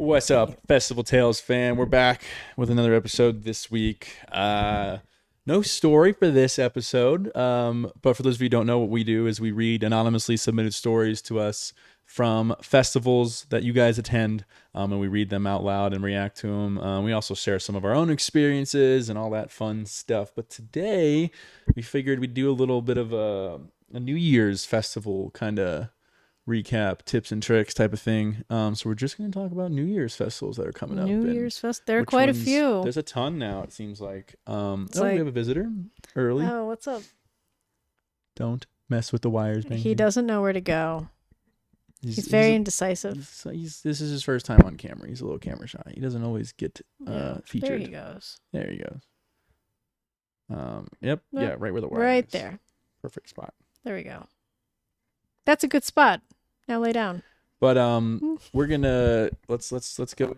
What's up, Festival Tales fam? We're back with another episode this week. No story for this episode, but for those of you who don't know, what we do is we read anonymously submitted stories to us from festivals that you guys attend, and we read them out loud and react to them. We also share some of our own experiences and all that fun stuff. But today, we figured we'd do a little bit of a New Year's festival kind of recap, tips and tricks type of thing. So we're just going to talk about New Year's festivals that are coming up. New Year's Fest. There are quite a few. There's a ton now, it seems like. It's we like- have a visitor early. Oh, what's up? Don't mess with the wires, man. He doesn't know where to go. He's very indecisive. This is his first time on camera. He's a little camera shy. He doesn't always get featured. There he goes. There he goes. Yep. Yeah, right where the wire Right is. there. Perfect spot. There we go. That's a good spot. Now lay down. But we're gonna let's go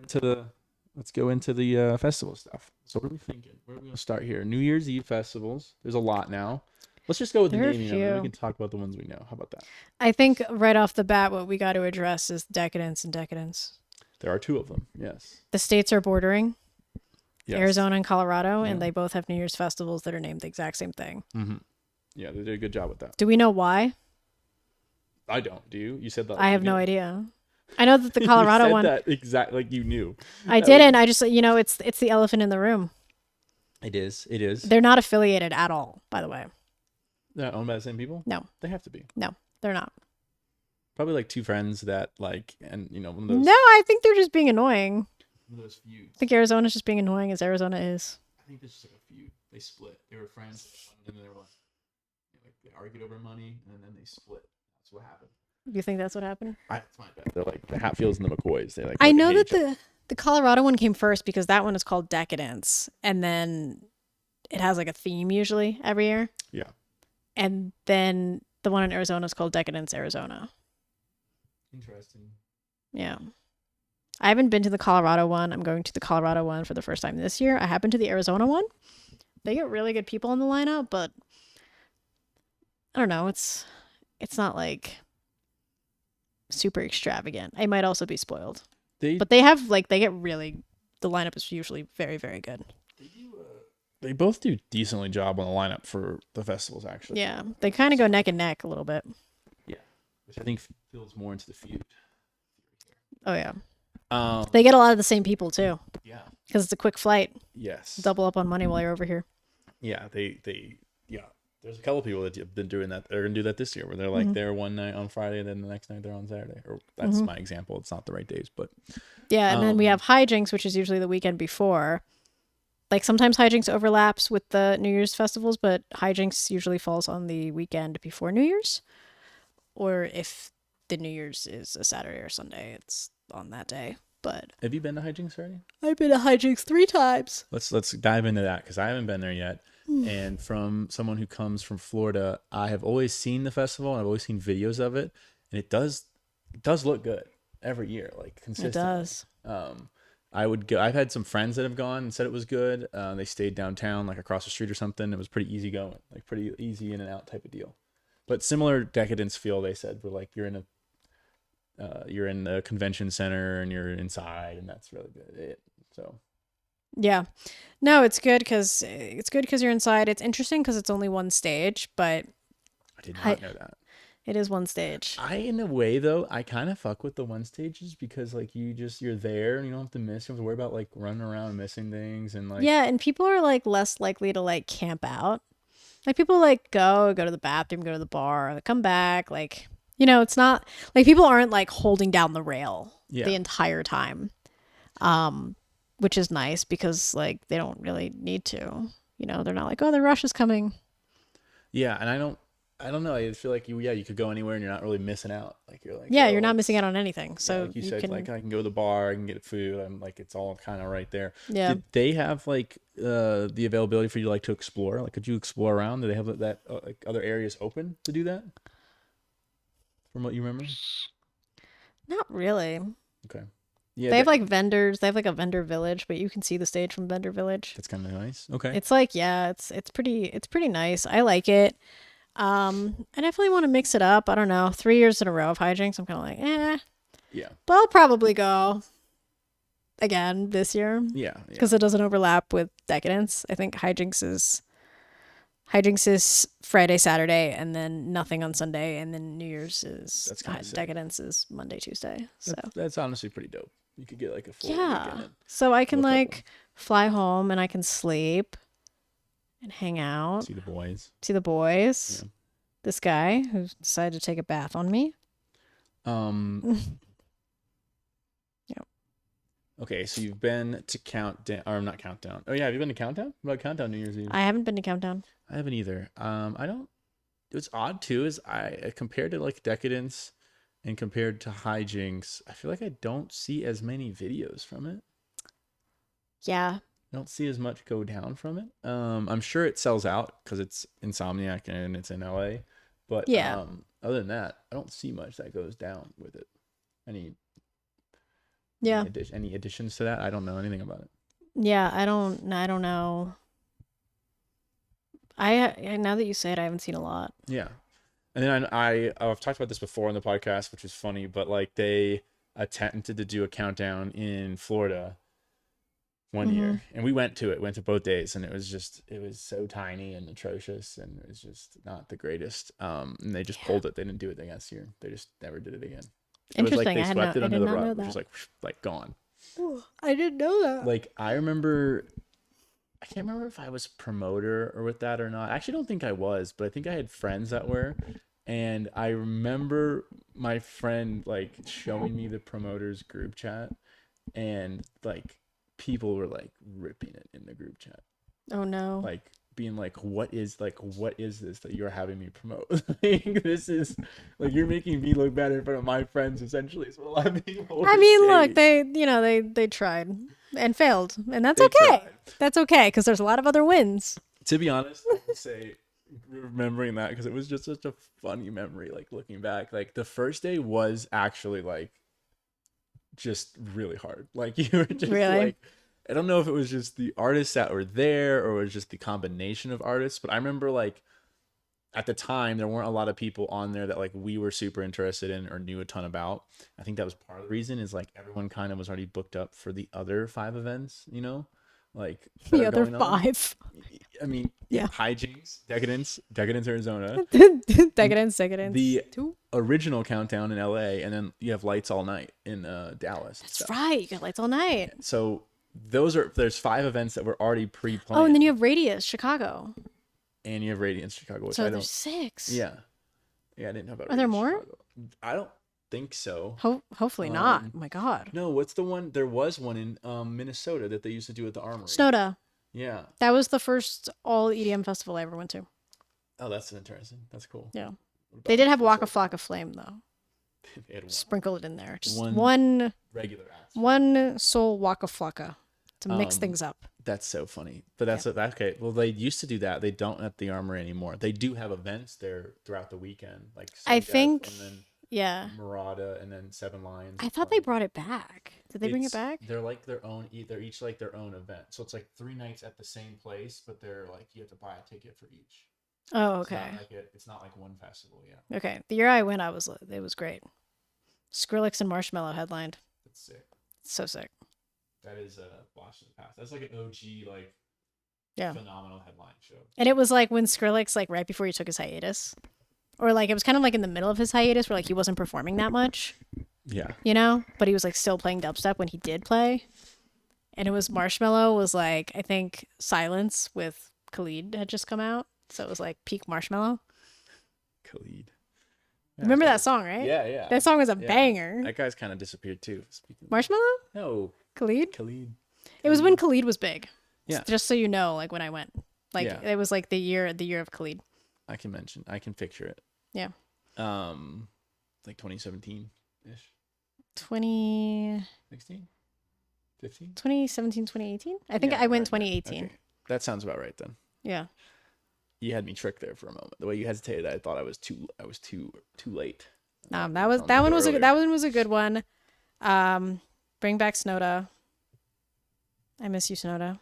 into the festival stuff. So what are we thinking? Where are we gonna start here? New Year's Eve festivals. There's a lot now. Let's just go with There are the naming of them. We can talk about the ones we know. How about that? I think right off the bat, what we got to address is decadence and decadence. There are two of them. Yes. The states are bordering, Yes. Arizona and Colorado, and Yeah. they both have New Year's festivals that are named the exact same thing. Mm-hmm. Yeah, they did a good job with that. Do we know why? I don't. Do you? You said that. I have no idea. I know that the Colorado you said one. that exactly like you knew. I didn't. I just, it's the elephant in the room. It is. It is. They're not affiliated at all, by the way. They're owned by the same people? No. They have to be. No, they're not. Probably like two friends that like, and one of those. No, I think they're just being annoying. One of those feuds. I think Arizona's just being annoying as Arizona is. I think this is like a feud. They split. They were friends, and then they were like they argued over money, and then they split. That's what happened. You think that's what happened? That's my bet. They're like the Hatfields and the McCoys. They like. I fucking know hate that each other. the Colorado one came first because that one is called Decadence, and then it has like a theme usually every year. Yeah. And then the one in Arizona is called Decadence Arizona. Interesting. Yeah. I haven't been to the Colorado one. I'm going to the Colorado one for the first time this year. I have been to the Arizona one. They get really good people in the lineup, but I don't know. It's not like super extravagant. I might also be spoiled. But they have the lineup is usually very, very good. They both do decently job on the lineup for the festivals, actually. Yeah. They kind of go neck and neck a little bit. Yeah. Which I think feels more into the feud. Oh, yeah. They get a lot of the same people, too. Yeah. Because it's a quick flight. Yes. Double up on money while you're over here. Yeah. Yeah. There's a couple people that have been doing that. They're going to do that this year where they're like there one night on Friday and then the next night they're on Saturday. Or that's my example. It's not the right days, but. Yeah. And then we have hijinks, which is usually the weekend before. Like sometimes hijinks overlaps with the New Year's festivals, but hijinks usually falls on the weekend before New Year's. Or if the New Year's is a Saturday or Sunday, it's on that day. But have you been to hijinks already? I've been to hijinks 3 times. Let's dive into that because I haven't been there yet. And from someone who comes from Florida, I have always seen the festival and I've always seen videos of it, and it does look good every year, like consistently. It does. I would go. I've had some friends that have gone and said it was good. They stayed downtown, like across the street or something. It was pretty easy going, like pretty easy in and out type of deal. But similar decadence feel, they said, where like you're in a convention center and you're inside, and that's really good. So. Yeah. No, it's good because you're inside. It's interesting because it's only one stage, but I did not know that. It is one stage. In a way though, I kind of fuck with the one stages because like you're there and you don't have to miss. You don't have to worry about like running around and missing things and like. Yeah, and people are like less likely to like camp out. Like people like go to the bathroom, go to the bar, come back. Like, it's not like people aren't like holding down the rail the entire time. Which is nice because like they don't really need to. They're not like, oh, the rush is coming. Yeah, and I don't know. I feel like you could go anywhere and you're not really missing out. Like you're like, yeah, you're not missing out on anything. So like you said, like I can go to the bar, I can get food. I'm like, it's all kind of right there. Yeah. Did they have like the availability for you like to explore? Like, could you explore around? Do they have that like other areas open to do that? From what you remember? Not really. Okay. Yeah. They have like vendors. They have like a vendor village, but you can see the stage from vendor village. That's kind of nice. Okay. It's like, yeah, it's pretty nice. I like it. I definitely want to mix it up. I don't know. 3 years in a row of hijinks, I'm kind of like, eh. Yeah. But I'll probably go. again this year Yeah. because it doesn't overlap with Decadence. I think Hijinks is Friday, Saturday, and then nothing on Sunday, and then New Year's is That's kind of sick. Decadence is Monday, Tuesday. So That's honestly pretty dope. You could get like a full yeah, weekend so I can hook up like fly home and I can sleep and hang out, see the boys. see the boys. Yeah. This guy who decided to take a bath on me. Um. Yeah. Okay, so you've been to Countdown, or not Countdown. Oh yeah, have you been to Countdown? What about Countdown New Year's Eve? I haven't been to Countdown. I haven't either. I don't. What's odd too is compared to like Decadence and compared to Hijinks, I feel like I don't see as many videos from it. Yeah. I don't see as much go down from it. I'm sure it sells out because it's Insomniac and it's in LA. But Yeah. Other than that, I don't see much that goes down with it. Any Yeah. any additions to that? I don't know anything about it. Yeah. I don't know. Now that you say it, I haven't seen a lot. Yeah. And then I've talked about this before on the podcast, which is funny, but like they attempted to do a countdown in Florida one year, and we went to both days, and it was so tiny and atrocious, and it was just not the greatest. And they just pulled it. They didn't do it the next year. They just never did it again. It was Interesting. like they swept it under the rug, know which that. was like gone. Ooh, I didn't know that. Like I can't remember if I was a promoter or with that or not. I actually don't think I was, but I think I had friends that were. And I remember my friend like showing me the promoters group chat, and like people were like ripping it in the group chat. Oh no. Like being like, what is this that you're having me promote? Like, this is like you're making me look bad in front of my friends essentially. Is what a lot of people were Look, saying. they tried and failed, and that's They okay. tried. That's okay because there's a lot of other wins. To be honest, I would say remembering that because it was just such a funny memory. Like looking back, like the first day was actually like just really hard. Like you were just Really? like, I don't know if it was just the artists that were there or it was just the combination of artists, but I remember like at the time there weren't a lot of people on there that like we were super interested in or knew a ton about. I think that was part of the reason is like everyone kind of was already booked up for the other 5 events, you know, like The other 5. I mean, Yeah. Hijinks, Decadence, Arizona, Decadence. the 2. original Countdown in LA, and then you have Lights All Night in Dallas. That's right. You got Lights All Night. So there's 5 events that were already pre-planned. Oh, and then you have Radius, Chicago. And you have Radiance Chicago, which So I don't. there's 6. Yeah, I didn't know about. Are there Radiance more? Chicago. I don't think so. Hopefully not. Oh my God. No, what's the one? There was one in Minnesota that they used to do at the Armory. Snowda. Yeah. That was the first all EDM festival I ever went to. Oh, that's interesting. That's cool. Yeah. They did have Waka Flocka Flame though. They had Sprinkle it in there. Just one one regular act. one soul Waka Flocka to mix things up. That's so funny. But that's okay. Well, they used to do that. They don't at the Armory anymore. They do have events there throughout the weekend, like I think, and then yeah. Murata and then Seven Lions. I thought they brought it back. Did they bring it back? They're like their own. They're each like their own event. So it's like 3 nights at the same place, but they're like you have to buy a ticket for each. Oh, okay. It's not like one festival. Yeah. Okay. The year I went, it was great. Skrillex and Marshmello headlined. That's sick. So sick. That is a blast from the past. That's like an OG phenomenal headline show. And it was like when Skrillex like right before he took his hiatus, or like it was kind of like in the middle of his hiatus where like he wasn't performing that much. Yeah. You know, but he was like still playing dubstep when he did play. And it was Marshmello was like I think Silence with Khalid had just come out, so it was like peak Marshmello. Khalid. Remember that song, right? Yeah, yeah. That song was a banger. That guy's kind of disappeared too. Marshmello? No. Khalid? Khalid. It was when Khalid was big. Yeah. Just so you know, like when I went, like it was like the year of Khalid. I can picture it. Yeah. Like 2017 ish. 2016? 15? 2017, 2018? I think I went 2018. Okay. That sounds about right then. Yeah. You had me tricked there for a moment. The way you hesitated, I thought I was too late. That one was a good one. Bring back Snowda. I miss you, Snowda.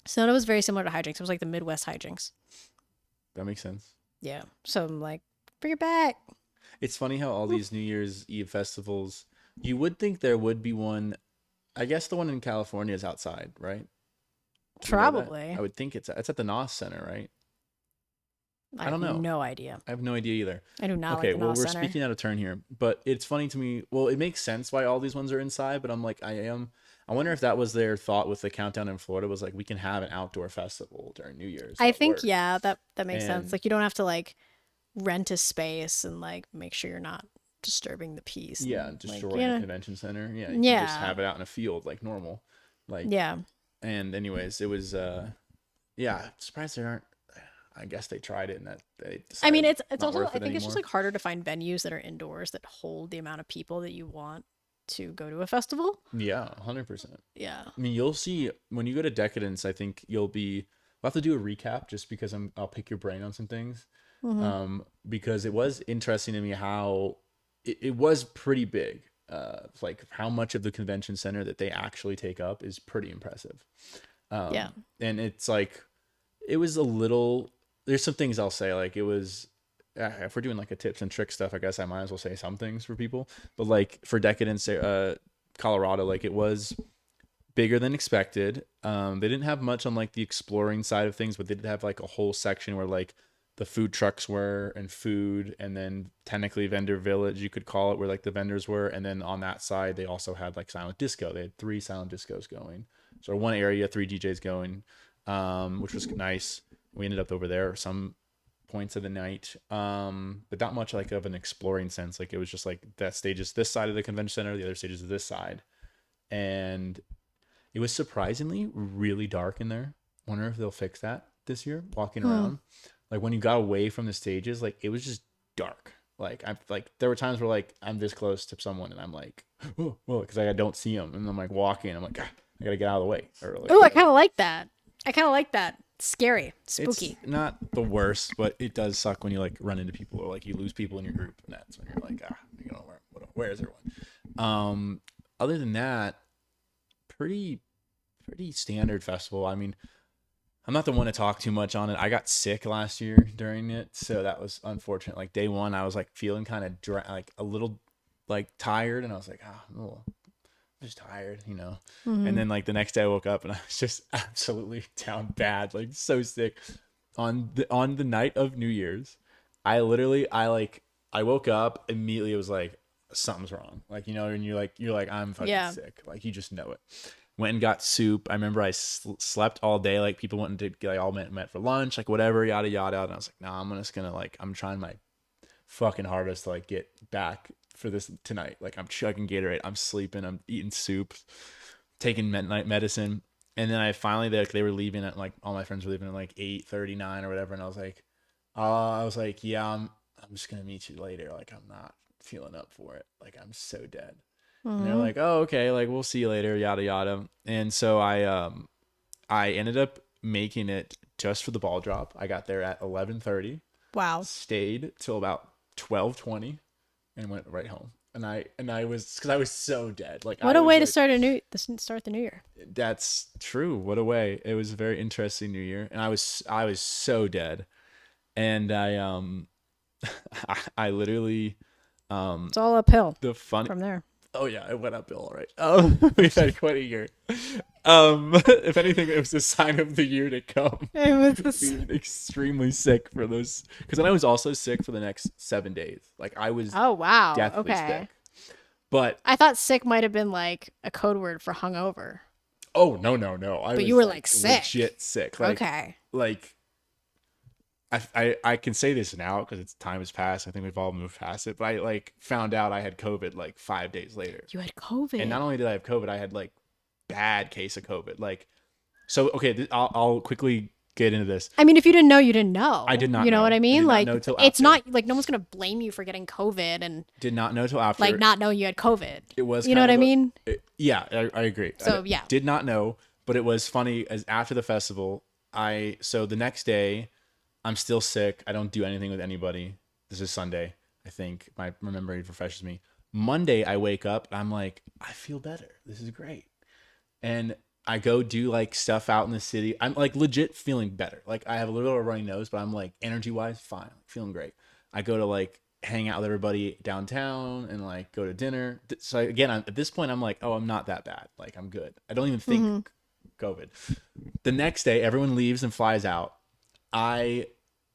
Snowda was very similar to Hijinks. It was like the Midwest Hijinks. That makes sense. Yeah. So I'm like, bring it back. It's funny how all these New Year's Eve festivals, you would think there would be one I guess the one in California is outside, right? Do we know that? Probably. I would think it's at the NOS Center, right? I I have don't know. no idea. I have no idea either. I do not like Okay, the well, NOS we're Center. speaking out of turn here, but it's funny to me. Well, it makes sense why all these ones are inside, but I'm like, I wonder if that was their thought with the countdown in Florida was like, we can have an outdoor festival during New Year's I that think works. yeah, that makes sense. And Like you don't have to like rent a space and like make sure you're not disturbing the peace yeah, and like destroying a yeah, convention center. Yeah, you can just yeah, have it out in a field like normal. Like, yeah. and anyways, it was, yeah, surprised they aren't. I guess they tried it and that they I mean, decided it's not also worth I it think it's just anymore. like harder to find venues that are indoors that hold the amount of people that you want to go to a festival. Yeah, 100%. Yeah. I mean, you'll see when you go to Decadence. I think you'll be. We'll have to do a recap just because I'll pick your brain on some things. Mm-hmm. Because it was interesting to me how it was pretty big. Like how much of the convention center that they actually take up is pretty impressive. Yeah. And it's like it was a little. There's some things I'll say like it was. If we're doing like a tips and tricks stuff, I guess I might as well say some things for people. But like for Decadence, Colorado, like it was bigger than expected. They didn't have much on like the exploring side of things, but they did have like a whole section where like the food trucks were and food, and then technically vendor village you could call it, where like the vendors were, and then on that side they also had like silent disco. They had three silent discos going, so one area, three DJs going, which was nice. We ended up over there some points of the night, but not much like of an exploring sense. Like it was just like that stage is this side of the convention center, the other stage is this side, and it was surprisingly really dark in there. Wonder if they'll fix that this year. Walking Hmm. around, like when you got away from the stages, like it was just dark. Like I'm like there were times where like I'm this close to someone and I'm like, oh, well, because like, I don't see them, and I'm like walking. I'm like, ah, I gotta get out of the way, or like Oh, I whatever. kind of like that. I kind of like that. Scary, It's spooky. not the worst, but it does suck when you like run into people or like you lose people in your group, and that's when you're like, ah, you know, where is everyone? Other than that, pretty standard festival. I mean, I'm not the one to talk too much on it. I got sick last year during it, so that was unfortunate. Like day one, I was like feeling kind of like a little like tired, and I was like, ah, oh, I'm just tired, you know. And Mm-hmm. then like the next day, I woke up and I was just absolutely down bad, like so sick. On the night of New Year's, I woke up immediately. It was like something's wrong, like you know, and you're like I'm fucking Yeah. sick, like you just know it. Went and got soup. I remember I slept all day. Like people went to like all met for lunch, like whatever, yada yada. And I was like, nah, I'm just gonna like I'm trying my fucking hardest to like get back for this tonight. Like I'm chugging Gatorade, I'm sleeping, I'm eating soup, taking midnight medicine. And then I finally they were leaving at like all my friends were leaving at like 8:39 or whatever, and I was like, yeah, I'm just gonna meet you later. Like I'm not feeling up for it. Like I'm so dead. And they're Mm-hmm. like, oh, okay, like we'll see you later, yada yada. And so I ended up making it just for the ball drop. I got there at 11:30, Wow. stayed till about 12:20, and went right home. And I was because I was so dead. Like What I a was way to like, start the new year. that's true. What a way. It was a very interesting New Year, and I was so dead, and I literally It's all uphill the fun. from there. Oh yeah, it went uphill. All right. We've had quite a year. If anything, it was a sign of the year to come. It was this. Being extremely sick for those, because then I was also sick for the next 7 days. Like I was Oh wow. deathly Okay. sick. But I thought sick might have been like a code word for hungover, oh no no no, I but was you were like like sick. legit sick. Okay. Like I can say this now because it's time has passed. I think we've all moved past it. But I like found out I had COVID like 5 days later. You had And COVID. not only did I have COVID, I had like bad case of COVID. Like, so okay, I'll quickly get into this. I mean, if you didn't know, you didn't know. I did not You know know. what I I mean? did not Like, know till it's after. not like no one's gonna blame you for getting COVID and Did not know till after. like not knowing you had COVID. It was You know kind what I of mean? yeah, I agree. So, yeah. did not know, but it was funny as after the festival. So the next day, I'm still sick. I don't do anything with anybody. This is Sunday, I think. My memory refreshes me. Monday, I wake up. I'm like, I feel better. This is great. And I go do like stuff out in the city. I'm like legit feeling better. Like I have a little bit of a runny nose, but I'm like energy wise, fine, feeling great. I go to like hang out with everybody downtown and like go to dinner. So again, at this point, I'm like, oh, I'm not that bad. Like I'm good. I don't even think Mm-hmm. COVID. The next day, everyone leaves and flies out. I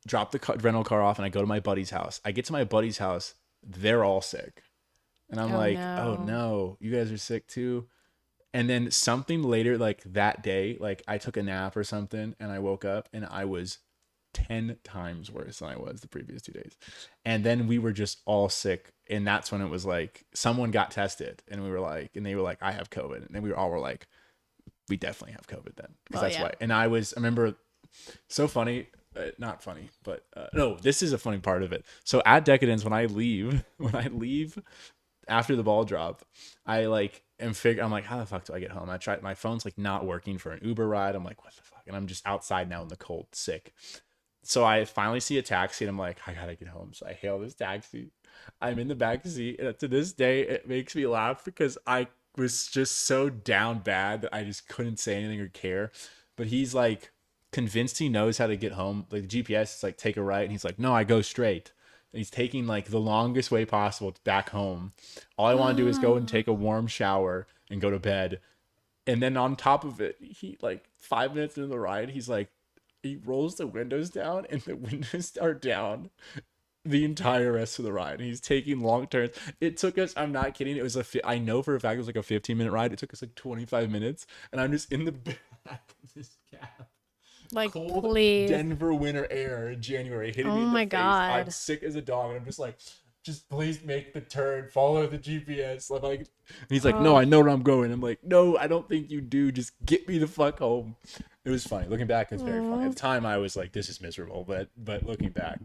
drop the rental car off and I go to my buddy's house. I get to my buddy's house. They're all sick. And I'm Oh like, oh no. no, you guys are sick too. And then something later, like that day, like I took a nap or something and I woke up and I was 10 times worse than I was the previous 2 days. And then we were just all sick. And that's when it was like someone got tested and we were like, and they were like, I have COVID. And then we were like, we definitely have COVID then. Because Well, that's yeah. why. And I remember so funny. Not funny, but no, this is a funny part of it. So at Decadence, when I leave, after the ball drop, I like I'm like, how the fuck do I get home? I tried, my phone's like not working for an Uber ride. I'm like, what the fuck? And I'm just outside now in the cold, sick. So I finally see a taxi and I'm like, I gotta get home. So I hail this taxi. I'm in the back seat, and to this day, it makes me laugh because I was just so down bad that I just couldn't say anything or care. But he's like convinced he knows how to get home. Like the GPS is like, take a right, and he's like, no, I go straight. And he's taking like the longest way possible back home. All I want to do is go and take a warm shower and go to bed. And then on top of it, he like 5 minutes into the ride, he's like, he rolls the windows down and the windows are down the entire rest of the ride. He's taking long turns. It took us, I'm not kidding, it was I know for a fact it was like a 15-minute ride. It took us like 25 minutes and I'm just in the back of this cab. Like, Cold please. Denver winter air in January hitting Oh me in the my face. I'm God. sick as a dog and I'm just like, just please make the turn, follow the GPS. Like, and he's like, no, Oh. I know where I'm going. I'm like, no, I don't think you do. Just get me the fuck home. It was funny. Looking back, it's very funny. At the time, I was like, this is miserable. But looking back,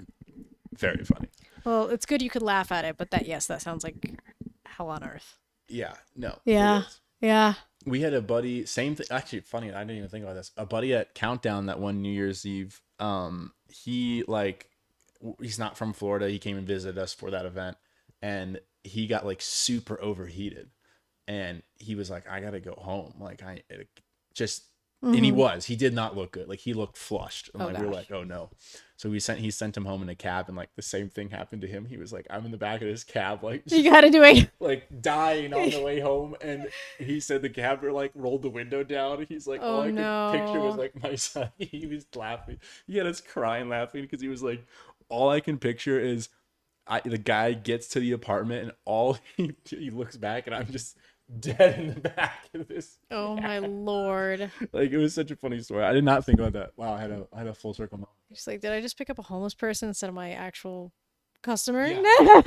very funny. Well, it's good you could laugh at it, but that sounds like hell on earth. Yeah, no, it Yeah. is. Yeah. We had a buddy, same thing. Actually, funny. I didn't even think about this. A buddy at Countdown that one New Year's Eve. He like, he's not from Florida. He came and visited us for that event, and he got like super overheated, and he was like, I gotta go home. Like just, and Mm-hmm. he did not look good. Like he looked flushed, and Oh like we were gosh. like, oh no. So he sent him home in a cab, and like the same thing happened to him. He was like, I'm in the back of this cab, like You gotta do it. like dying on the way home, and he said the cabber like rolled the window down. He's like, all Oh I could picture was no. like my son. He was laughing. He had us crying laughing because he was like, all I can picture is the guy gets to the apartment and all he looks back and I'm just dead in the back of this Oh my cab. lord. Like it was such a funny story. I did not think about that. Wow, I had a full circle moment. She's like, did I just pick up a homeless person instead of my actual customer? Yeah,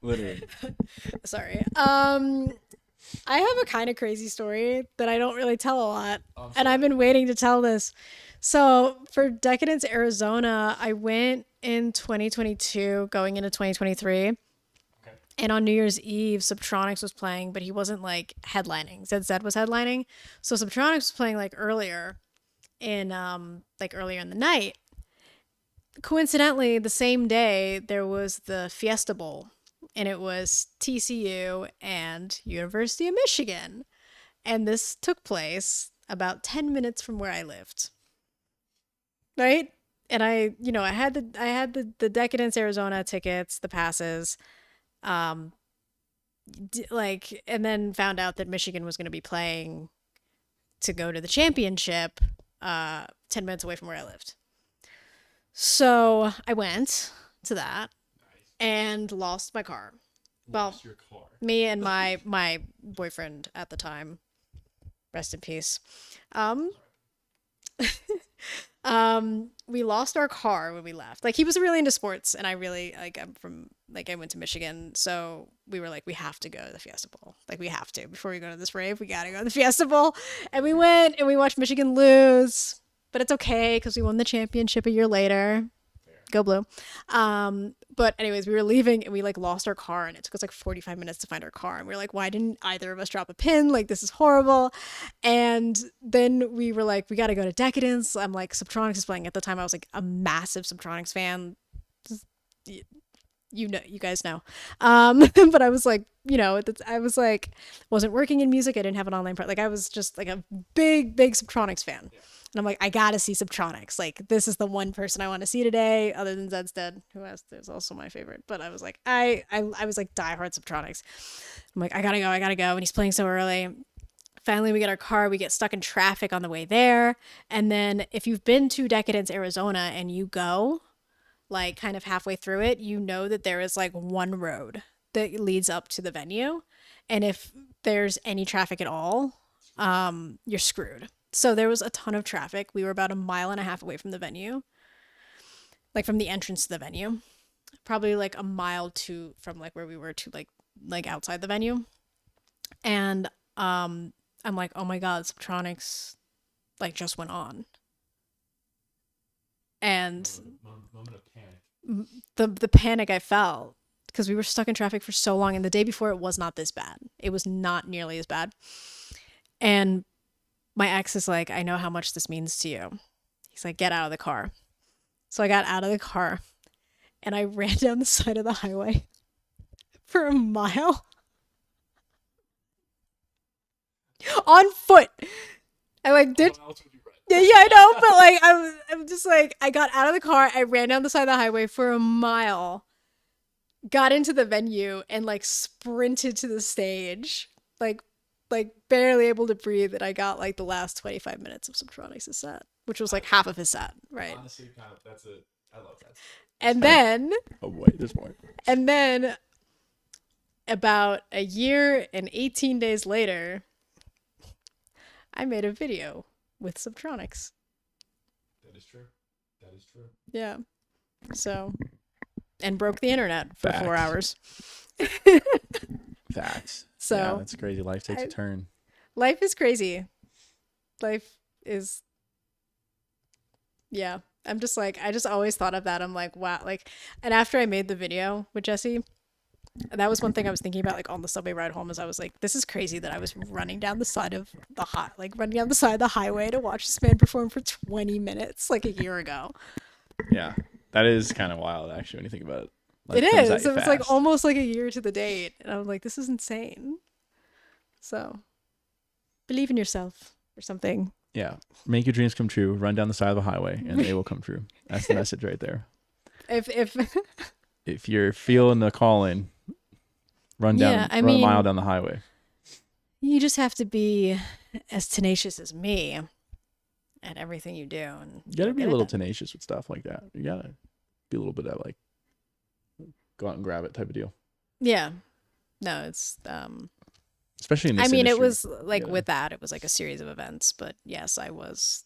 literally. Sorry. I have a kind of crazy story that I don't really tell a lot, and I've been waiting to tell this. So for Decadence Arizona, I went in 2022, going into 2023. Okay. And on New Year's Eve, Subtronics was playing, but he wasn't like headlining. ZZ was headlining. So Subtronics was playing like earlier in the night. Coincidentally, the same day there was the Fiesta Bowl, and it was TCU and University of Michigan. And this took place about 10 minutes from where I lived. Right? And I had the Decadence Arizona tickets, the passes. Um and then found out that Michigan was going to be playing to go to the championship 10 minutes away from where I lived. So I went to that and lost my car. Well, Lost your car. me and my boyfriend at the time, rest in peace. Um, we lost our car when we left. Like he was really into sports, and I really I went to Michigan, so we were like, we have to go to the Fiesta Bowl. Like we have to before we go to this rave. We gotta go to the Fiesta Bowl, and we went and we watched Michigan lose, but it's okay because we won the championship a year later. Go blue. But anyways, we were leaving and we like lost our car, and it took us like 45 minutes to find our car. And we were like, why didn't either of us drop a pin? Like, this is horrible. And then we were like, we got to go to Decadence. I'm like, Subtronics is playing. At the time, I was like a massive Subtronics fan. You know, you guys know. But I was like, I was like, wasn't working in music. I didn't have an online part. Like I was just like a big Subtronics fan. And I'm like, I gotta see Subtronics. Like, this is the one person I want to see today, other than Zed's Dead, who is also my favorite. But I was like, I was like diehard Subtronics. I'm like, I gotta go. And he's playing so early. Finally, we get our car. We get stuck in traffic on the way there. And then if you've been to Decadence, Arizona, and you go like kind of halfway through it, you know that there is like one road that leads up to the venue. And if there's any traffic at all, you're screwed. So there was a ton of traffic. We were about a mile and a half away from the venue, like from the entrance to the venue, probably like a mile to from like where we were to like outside the venue. And I'm like, oh my god, Subtronics like just went on. And Moment of panic. the panic I felt because we were stuck in traffic for so long, and the day before it was not this bad. It was not nearly as bad. And my ex is like, I know how much this means to you. He's like, get out of the car. So I got out of the car and I ran down the side of the highway for a mile on foot. I like did. Yeah, I know, but like I'm just like, I got out of the car, I ran down the side of the highway for a mile, got into the venue, and like sprinted to the stage, like barely able to breathe. And I got like the last 25 minutes of Subtronics' set, which was like half of his set, right? Honestly, kind of, I love that. And then, oh wait, there's more. And then, about a year and 18 days later, I made a video with Subtronics. That is true. Yeah. So, and broke the internet for Facts. 4 hours. Facts. So yeah, that's crazy. Life takes a turn. Life is crazy. Life is, yeah. I'm just like, I just always thought of that. I'm like, wow. Like, and after I made the video with Jesse, that was one thing I was thinking about, like on the subway ride home, is I was like, this is crazy that I was running down the side of the highway to watch this man perform for 20 minutes like a year ago. Yeah, that is kind of wild, actually, when you think about it. It is. So it's like almost like a year to the date. And I'm like, this is insane. So believe in yourself or something. Yeah. Make your dreams come true. Run down the side of the highway and they will come true. That's the message right there. If you're feeling the calling, run a mile down the highway. You just have to be as tenacious as me at everything you do. And you gotta be a little tenacious with stuff like that. You gotta be a little bit of like, go out and grab it type of deal. Yeah. No, it's especially in this industry. It was like with that, it was like a series of events, but yes, it was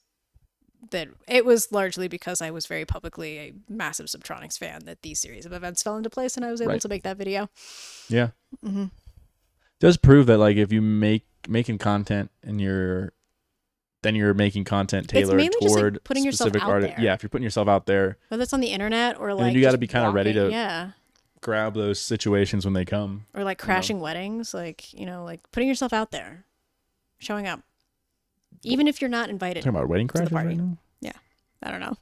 largely because I was very publicly a massive Subtronics fan that these series of events fell into place, and I was able to make that video. Yeah. Mm-hmm. It does prove that like if you making content and you're making content tailored toward just, like, putting specific yourself out there. Yeah, if you're putting yourself out there, whether it's on the internet or like, and you got to be kind of ready to grab those situations when they come, or like crashing weddings, like like putting yourself out there, showing up, even if you're not invited. Talking about wedding crashes right now? Yeah, I don't know.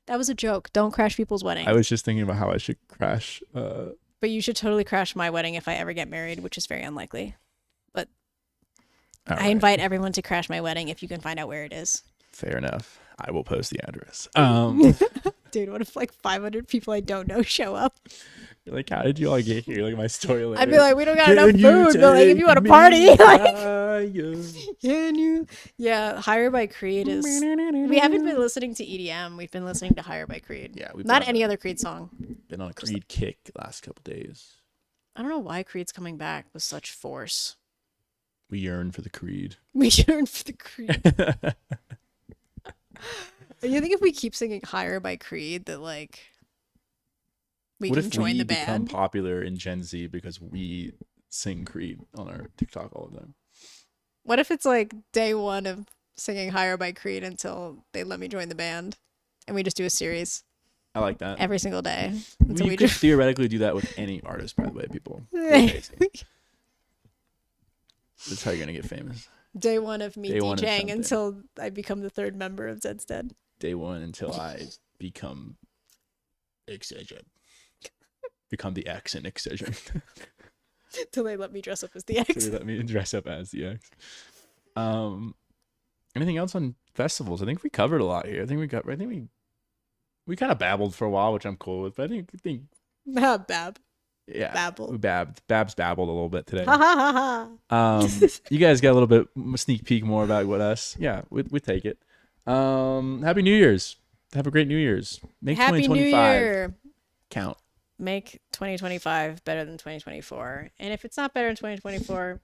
That was a joke. Don't crash people's weddings. I was just thinking about how I should crash. But you should totally crash my wedding if I ever get married, which is very unlikely. But I invite everyone to crash my wedding if you can find out where it is. Fair enough. I will post the address. Dude, what if like 500 people I don't know show up? You're like, how did you all get here? Like my story later. I'd be like, we don't got enough food, but like if you want to party, like, can you? Yeah, Higher by Creed is. We haven't been listening to EDM. We've been listening to Higher by Creed. Yeah, not any other Creed song. Been on a Creed kick the last couple days. I don't know why Creed's coming back with such force. We yearn for the Creed. We yearn for the Creed. You think if we keep singing Higher by Creed that like we can join the band? What if we become popular in Gen Z because we sing Creed on our TikTok all the time? What if it's like day one of singing Higher by Creed until they let me join the band, and we just do a series? I like that. Every single day. You could theoretically do that with any artist, by the way, people. That's how you're going to get famous. Day one of me DJing until I become the third member of Zed's Dead. Day one until I become Excision. Become the X in Excision. Till they let me dress up as the X. Till they let me dress up as the X. Anything else on festivals? I think we covered a lot here. I think we kind of babbled for a while, which I'm cool with. But I think Bab. yeah, Babble. Babs babbled a little bit today. Ha ha ha ha. You guys got a little bit sneak peek more about what us. Yeah, we take it. Happy New Year's. Have a great New Year's. Make Happy New 2025 Year. count. Make 2025 better than 2024. And if it's not better than 2024,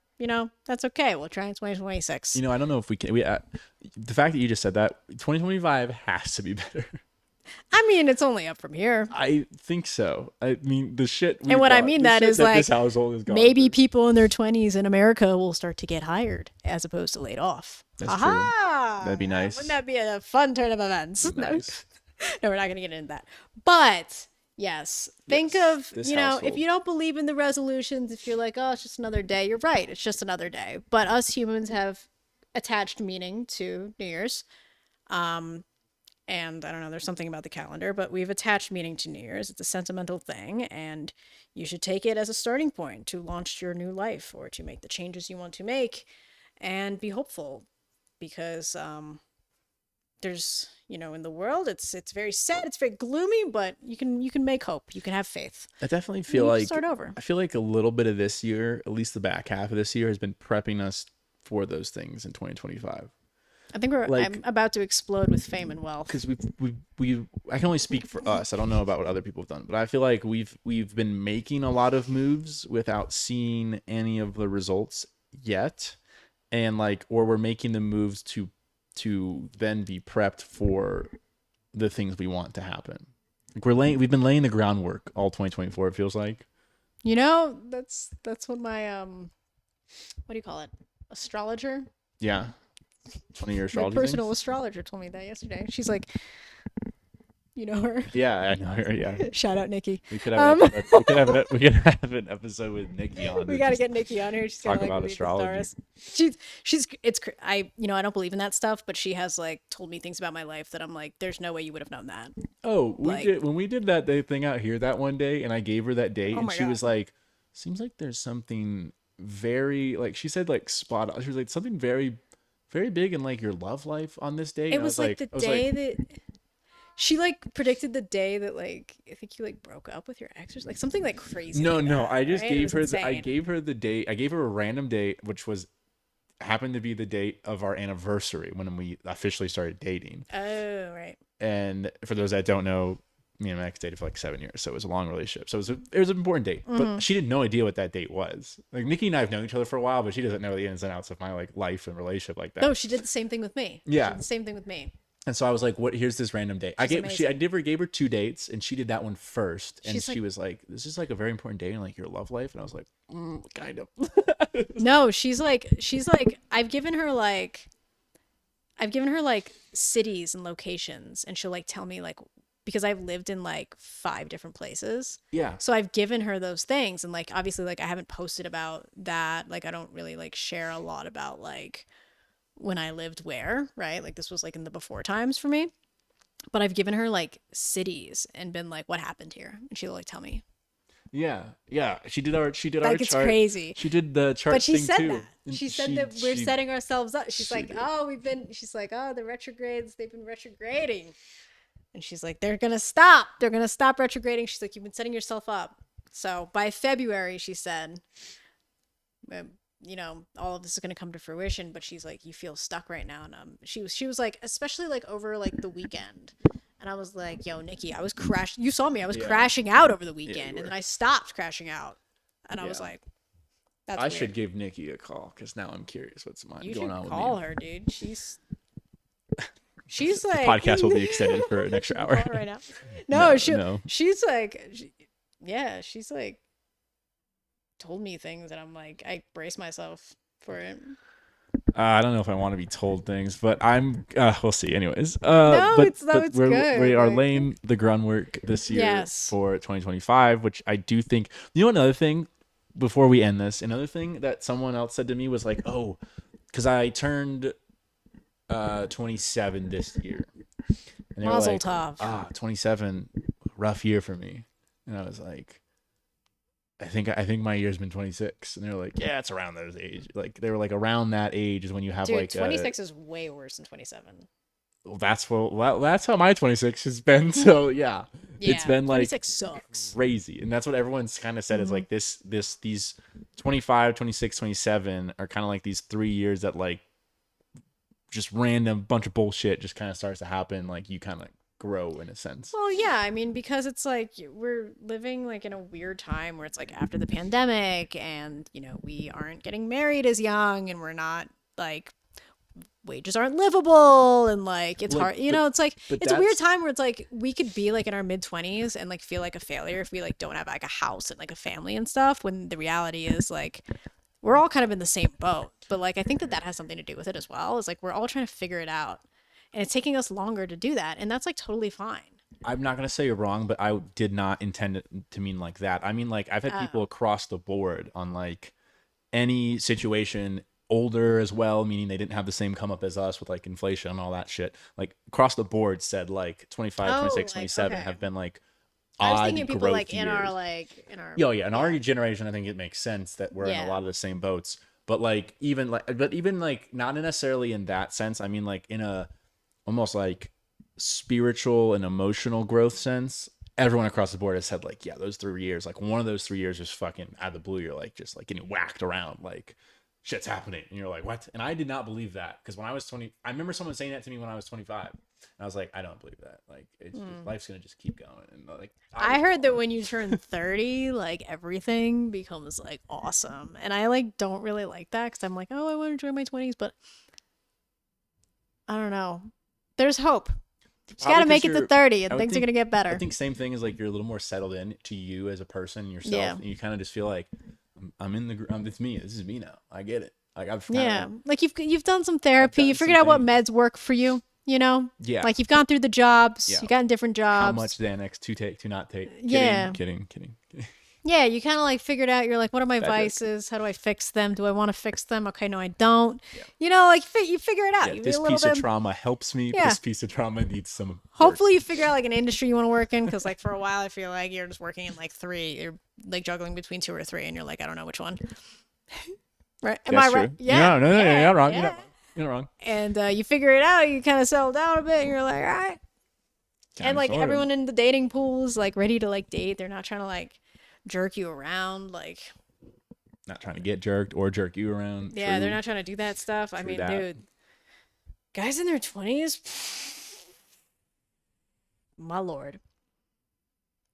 that's okay. We'll try in 2026. I don't know if we can. The fact that you just said that 2025 has to be better. I mean, it's only up from here. I think so. I mean, the shit. And what I mean that is like this household is gone maybe through. people in their 20s in America will start to get hired as opposed to laid off. That's true. That'd be nice. Wouldn't that be a fun turn of events? Nice. No, we're not going to get into that. But yes, think of, this if household. you don't believe in the resolutions, if you're like, oh, it's just another day, you're right. It's just another day. But us humans have attached meaning to New Year's. And I don't know, there's something about the calendar, but we've attached meaning to New Year's. It's a sentimental thing, and you should take it as a starting point to launch your new life or to make the changes you want to make and be hopeful because there's, in the world, it's very sad, it's very gloomy, but you can make hope. You can have faith. I definitely feel like start over. I feel like a little bit of this year, at least the back half of this year, has been prepping us for those things in 2025. I think I'm about to explode with fame and wealth. Because we I can only speak for us. I don't know about what other people have done, but I feel like we've been making a lot of moves without seeing any of the results yet, and or we're making the moves to then be prepped for the things we want to happen. We've been laying the groundwork all 2024. It feels like. That's what my what do you call it? Astrologer. Yeah. One of your astrology My personal things? astrologer told me that yesterday. She's like, you know her. Yeah, I know her. Yeah. Shout out Nikki. We could have an episode with Nikki on. We got to get Nikki on here. She's talk gonna, about read the astrology. stars. I don't believe in that stuff, but she has told me things about my life that I'm like, there's no way you would have known that. Oh, when we did that thing out here that one day, and I gave her that date, and she was like, "Seems like there's something very she said spot on." She was like, "Something very, very big in your love life on this day." It was the day that she predicted the day that I think you broke up with your ex or something crazy. No, I just gave her I gave her the date. I gave her a random date, which happened to be the date of our anniversary when we officially started dating. Oh, right. And for those that don't know, me and my ex dated for 7 years, so it was a long relationship. So it was an important date, but she had no idea what that date was. Nikki and I have known each other for a while, but she doesn't know the ins and outs of my life and relationship like that. No, she did the same thing with me. Yeah, she did the same thing with me. And so I was like, "What? Here's this random date." I gave her 2 dates, and she did that one first, and she was like, "This is a very important day in your love life," and I was like, "Kind of." No, she's like, I've given her cities and locations, and she'll tell me because I've lived in 5 different places. Yeah. So I've given her those things, and obviously I haven't posted about that. I don't really share a lot about when I lived where, right? This was in the before times for me. But I've given her cities and been what happened here, and she'll tell me. Yeah. She did our chart. It's crazy. She did the chart. But she thing said too. that. She said that we're setting ourselves up. She's like, the retrogrades, they've been retrograding. And she's like, they're gonna stop. They're gonna stop retrograding. She's like, you've been setting yourself up. So by February, she said, all of this is gonna come to fruition. But she's like, you feel stuck right now. And she was like, especially over the weekend. And I was like, yo, Nikki, I was crashing. You saw me. I was crashing out over the weekend, and then I stopped crashing out. And I was like, that's weird. Should give Nikki a call because now I'm curious what's going on. You should with call her, dude. She's like, podcast will be extended for an extra hour right now. No, she's told me things, and I'm like, I brace myself for it. I don't know if I want to be told things, but we'll see. Anyways, it's good. We are laying the groundwork this year for 2025, which I do think. Another thing before we end this, another thing that someone else said to me was oh, because I turned 27 this year, and they were Mazel tov. 27, rough year for me, and I was like, I think my year's been 26, and they're like, yeah, it's around those age. Like they were like around that age is when you have Dude, like 26 is way worse than 27. well, that's how my 26 has been. So yeah, it's Yeah, been like 26 sucks. crazy, and that's what everyone's kind of said is like these 25, 26, 27 are kind of like these 3 years that like just random bunch of bullshit just kind of starts to happen. Like you kind of grow in a sense. Well, yeah, I mean, because it's like we're living like in a weird time where it's like after the pandemic and, we aren't getting married as young and we're not like wages aren't livable and like it's Like, hard, it's like but it's a weird that's time where it's like we could be like in our mid 20s and like feel like a failure if we like don't have like a house and like a family and stuff when the reality is like we're all kind of in the same boat. But like I think that has something to do with it as well. Is like we're all trying to figure it out. And it's taking us longer to do that. And that's like totally fine. I'm not gonna say you're wrong, but I did not intend it to mean like that. I mean, like I've had people across the board on like any situation, older as well, meaning they didn't have the same come up as us with like inflation and all that shit. Like across the board said like 25, 26, like, 27 okay. have been like I was odd thinking people growth like in years. our Yeah, yeah. In our generation, I think it makes sense that we're in a lot of the same boats. But like even like not necessarily in that sense. I mean like in a almost like spiritual and emotional growth sense. Everyone across the board has said like, yeah, those 3 years, like one of those 3 years is fucking out of the blue. You're like just like getting whacked around, like shit's happening, and you're like, what? And I did not believe that because when I was 20, I remember someone saying that to me when I was 25. And I was like, I don't believe that. Like, it's just, life's gonna just keep going. And like, I heard that when you turn 30, like everything becomes like awesome, and I like don't really like that because I'm like, oh, I want to enjoy my 20s, but I don't know. There's hope. You just gotta make it to 30, and things are gonna get better. I think same thing is like you're a little more settled in to you as a person yourself, and you kind of just feel like I'm in the it's me. This is me now. I get it. Like I've like you've done some therapy. You figured out what meds work for you. Yeah. Like you've gone through the jobs. Yeah. You've gotten different jobs. How much Xanax to take, to not take. Kidding. Yeah, you kind of like figured out. You're like, what are my Bad vices? How do I fix them? Do I want to fix them? Okay, no, I don't. Yeah. Like you figure it out. Yeah, this piece of trauma helps me. Yeah. This piece of trauma needs some. Hopefully, you figure out like an industry you want to work in. Because like for a while, I feel like you're just working in like three. You're like juggling between two or three, and you're like, I don't know which one. Right? Am I right? Yeah. No, you're not wrong. You're not wrong. And you figure it out. You kind of settle down a bit, and you're like, all right. And like everyone in the dating pool is like ready to like date. They're not trying to like jerk you around, like not trying to get jerked or jerk you around. Yeah, they're not trying to do that stuff. I mean, dude, guys in their 20s, my lord,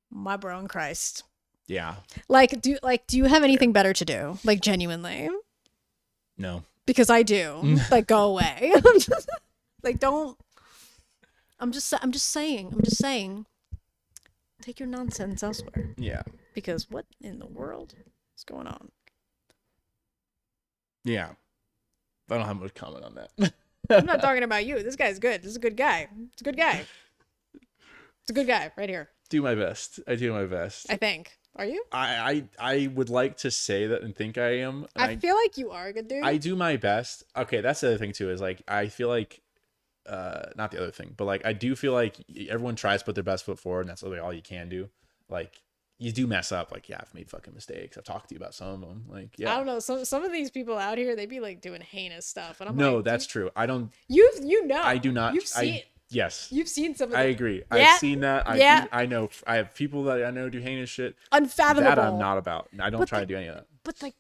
my bro in Christ. Yeah. Like, do you have anything better to do? Like, genuinely? No. Because I do. Like, go away. Like, don't. I'm just saying. Take your nonsense elsewhere. Yeah. Because what in the world is going on? Yeah. I don't have much comment on that. I'm not talking about you. This guy's good. This is a good guy. It's a good guy. It's a good guy right here. Do my best. I do my best. I think. Are you? I would like to say that and think I am. I feel like you are a good dude. I do my best. Okay, that's the other thing too, is like I feel like not the other thing, but like I do feel like everyone tries to put their best foot forward, and that's really all you can do. Like you do mess up. Like, yeah, I've made fucking mistakes. I've talked to you about some of them. Like, yeah. I don't know. Some of these people out here, they be like doing heinous stuff, and I'm no, like, that's true. I don't. You know. I do not. You've seen. Yes. You've seen some of I them. agree. Yeah. I've seen that. I know. I have people that I know do heinous shit. Unfathomable. That I'm not about. I don't try to do any of that. But like,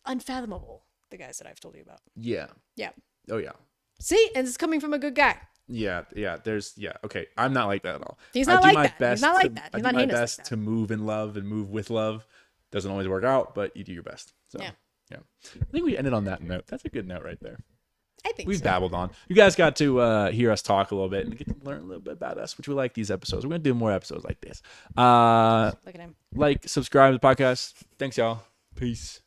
unfathomable. The guys that I've told you about. Yeah. Yeah. Oh yeah. See, and it's coming from a good guy. Yeah. Okay. I'm not like that at all. He's not like that. He's not like that. I do my best to move in love and move with love. Doesn't always work out, but you do your best. So yeah. I think we ended on that note. That's a good note right there. I think We've babbled on. You guys got to hear us talk a little bit and get to learn a little bit about us, which we like these episodes. We're going to do more episodes like this. Look at him. Like, subscribe to the podcast. Thanks, y'all. Peace.